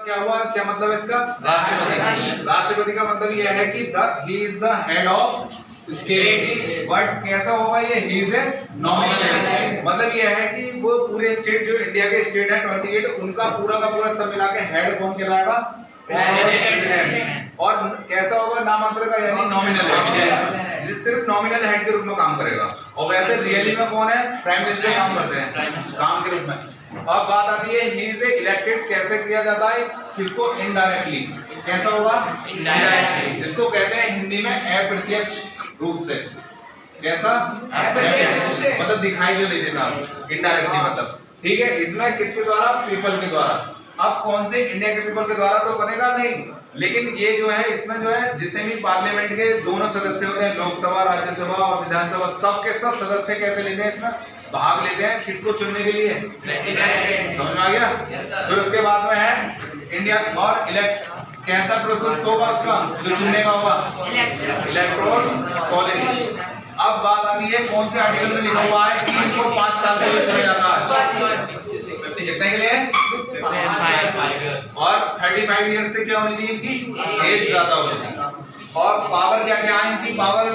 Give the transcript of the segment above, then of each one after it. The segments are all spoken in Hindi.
क्या हुआ, क्या मतलब है इसका, राष्ट्रपति। राष्ट्रपति का मतलब यह है कि he is the head of state. But कैसा होगा ये, he is a nominal head. मतलब यह है कि वो पूरे स्टेट जो इंडिया के स्टेट है 28 उनका पूरा का पूरा सब मिला के हेड कौन कहलाएगा, प्रेसिडेंट। और कैसा होगा, नामात्र का यानी नॉमिनल हेड, जिस सिर्फ नॉमिनल हेड के रूप में काम करेगा। और वैसे रियली में कौन है, प्राइम मिनिस्टर काम करते हैं काम के रूप में। अब बात आती है ही इज इलेक्टेड कैसे किया जाता है, किसको, इनडायरेक्टली। कैसा होगा, इनडायरेक्टली। इसको कहते हैं हिंदी में अप्रत्यक्ष रूप से। कैसा, मतलब दिखाई जो नहीं देता, इनडायरेक्टली मतलब, ठीक है। इसमें किसके द्वारा, पीपल के द्वारा। अब कौन से, इंडिया के पीपल के द्वारा तो बनेगा नहीं, लेकिन ये जो है इसमें जो है जितने भी पार्लियामेंट के दोनों सदस्य होते हैं, लोकसभा, राज्यसभा और विधानसभा, सब के सब सदस्य कैसे लेते हैं, इसमें भाग लेते हैं, किसको चुनने के लिए, समझ में आ गया। फिर उसके बाद में है इंडिया और इलेक्ट, कैसा प्रोसेस होगा उसका, जो चुनने का होगा, इलेक्टोरल कॉलेज। अब बात आती है कौन से आर्टिकल में लिखा हुआ है कि इनको 5 साल के लिए चुना जाता है, कितने के लिए, और 35 ईयर्स से क्या होनी चाहिए, इनकी एज ज्यादा होनी चाहिए। और पावर क्या क्या है इनकी, पावर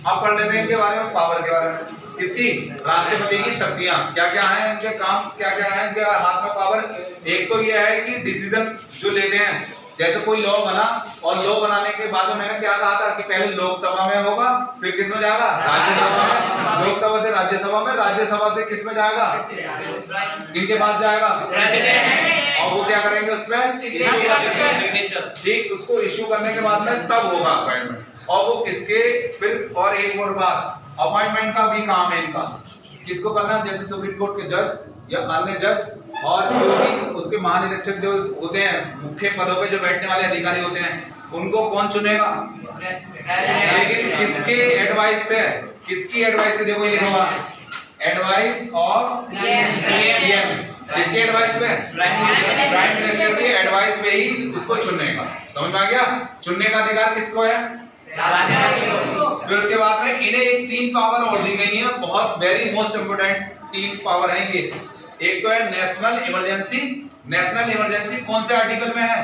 अब पढ़ लेते हैं इनके बारे में, पावर के बारे में। किसकी, राष्ट्रपति की शक्तियां क्या क्या है, इनके काम क्या क्या है, इनके हाथ में पावर। एक तो यह है कि डिसीजन जो लेते हैं, जैसे कोई लॉ बना और लॉ बनाने के बाद में मैंने क्या कहा था कि पहले लोकसभा में होगा, फिर किस में जाएगा, राज्यसभा में, लोकसभा से राज्यसभा में, राज्यसभा से किस में जाएगा, किनके पास जाएगा, और वो क्या करेंगे उसमें, ठीक, उसको इश्यू करने के बाद में तब होगा अपॉइंटमेंट। और वो किसके, फिर और एक और बात, अपॉइंटमेंट का भी काम है इनका, किसको करना, जैसे सुप्रीम कोर्ट के जज या अन्य जज और जो भी उसके महानिरीक्षक जो होते हैं, मुख्य पदों पे जो बैठने वाले अधिकारी होते हैं, उनको कौन चुनेगा, लेकिन किसके एडवाइस से, किसकी एडवाइस से, देखो ये लिखा हुआ एडवाइस ऑफ पीएम, किसके एडवाइस पे, प्राइम मिनिस्टर की एडवाइस पे ही उसको चुनने का, समझ में आ गया। चुनने का अधिकार किसको है, फिर उसके बाद में इन्हें एक 3 पावर और दी गई है, बहुत वेरी मोस्ट इंपोर्टेंट 3 पावर है ये। एक तो है नेशनल इमरजेंसी। नेशनल इमरजेंसी कौन से आर्टिकल में है,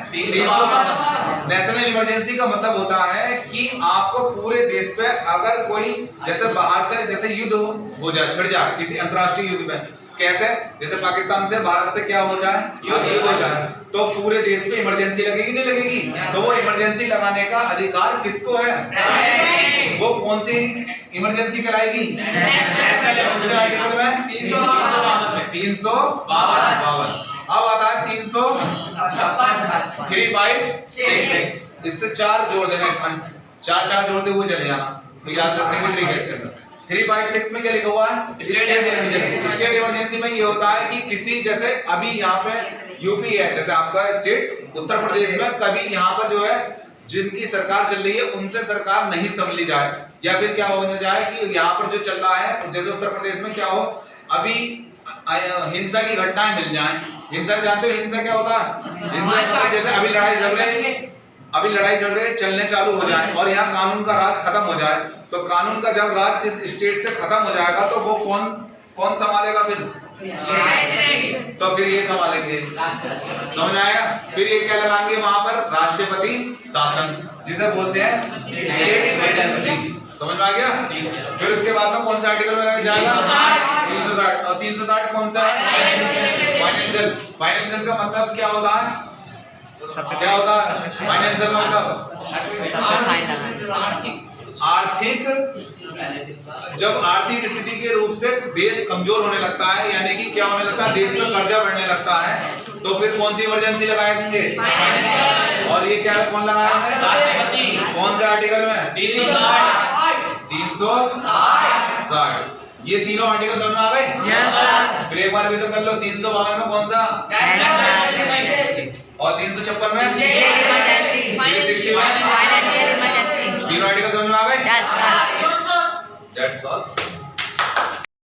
नेशनल इमरजेंसी का मतलब होता है कि आपको पूरे देश पे अगर कोई जैसे बाहर से जैसे युद्ध हो जाए, छिड़ जाए किसी अंतरराष्ट्रीय युद्ध में, कैसे, जैसे पाकिस्तान से भारत से क्या हो जाए, युद्ध हो जाए, तो पूरे देश पे इमरजेंसी लगेगी नहीं लगेगी, तो वो इमरजेंसी लगाने का अधिकार किसको है, वो कौन सी इमरजेंसी कहलाएगी, कौन से आर्टिकल में, 352। अब आता है 356, इससे 4 जोड़ देना, इसमें 4 जोड़ते हुए चले जाना, तो याद रखने की ट्रिक है इसके अंदर। 356 में क्या लिखा हुआ है, स्टेट इमरजेंसी। स्टेट इमरजेंसी में ये होता है कि किसी, जैसे अभी यहाँ पे यूपी है, जैसे आपका स्टेट उत्तर प्रदेश में, कभी यहाँ पर जो है जिनकी सरकार चल रही है उनसे सरकार नहीं संभली जाए, या फिर क्या होने जाए कि यहाँ पर जो चल रहा है, जैसे उत्तर प्रदेश में क्या हो, अभी हिंसा की घटनाएं मिल जाएं। हिंसा जानते हो, हिंसा क्या होता है, हिंसा मतलब जैसे अभी लड़ाई झगड़े चलने चालू हो जाए और यहाँ कानून का राज खत्म हो जाए, तो कानून का जब राज जिस स्टेट से खत्म हो जाएगा तो वो कौन संभालेगा फिर, तो फिर ये संभालेंगे, समझ में आया। फिर ये क्या लगाएंगे वहां पर, राष्ट्रपति शासन, जिसे बोलते हैं स्टेट इमरजेंसी, समझ में आ गया। फिर उसके बाद में कौन सा आर्टिकल में जाएगा, 360। और 360 कौन सा है, फाइनेंशियल। फाइनेंशियल का मतलब क्या होता है, क्या होता है फाइनेंशियल का मतलब, आर्थिक, जब आर्थिक स्थिति के रूप से देश कमजोर होने लगता है, यानी कि क्या होने लगता है, देश में कर्जा बढ़ने लगता है, तो फिर कौन सी इमरजेंसी लगाएंगे, और ये क्या कौन लगाया है, कौन से आर्टिकल में, 360। ये तीनों आर्टिकल समझ में आ गए। फिर एक बार रिवीजन कर लो, 352 में कौन सा, और 356 में, 360 में, तीनों आर्टिकल समझ में आ गए।